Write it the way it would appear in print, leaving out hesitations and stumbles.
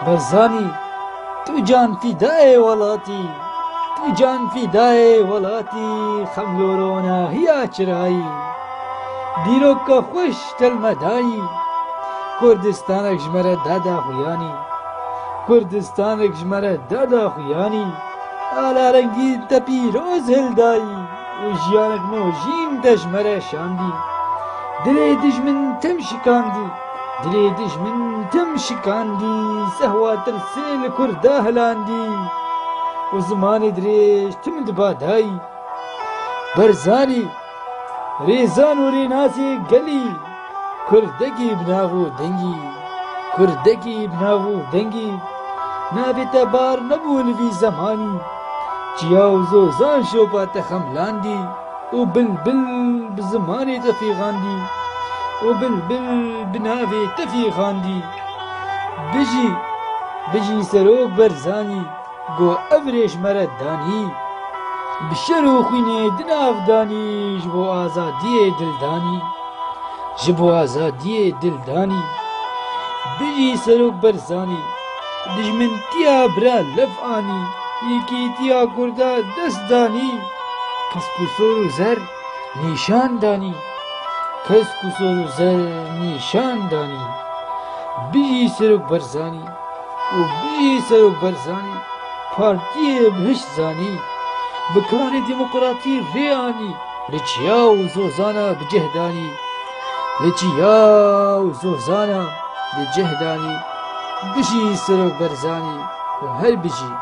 برزانی تو جان فدای ولاتی، تو جان فدای ولاتی، خملورونا هیا چرایی دیروکا خوش تلمدایی، کردستانک جمره دادا خویانی، کردستانک جمره دادا خویانی، آلا رنگی تپی روز هلدایی و جیانک نوجین دجمره شاندی، دلی دجمن تم شکاندی، دلی دجمن تم شکاندی، سهوات السیل کرده هلاندی و زمان دریش تم دبادایی. برزانی ریزان و ریناسی گلی، کردگی بناو دنگی، کردگی بناو دنگی، نابت بار نبول بی زمانی، جیاو زوزان شوبات خملاندی و بلبل بزمانی تفیغاندی و بلبل بناوی تفیغاندی. بجی سروک برزانی گو افریش مردانی، بشرو خوینه دنافدانی، جبو آزادی دلدانی، جبو آزادی دلدانی. بجی سروک برزانی دجمنتیا برا لفانی، یکیتیا کردا دست دانی، کس کسور و زر نیشان دانی، کس کسور و زر نیشان دانی. بجی سروک برزانی و بجی سروک برزانی پارتی بهش زانی، بکلان ديمقراطي رياني، لجياو زوزانا بجهداني، لجياو زوزانا بجهداني. بجي سروك برزاني وهل بجي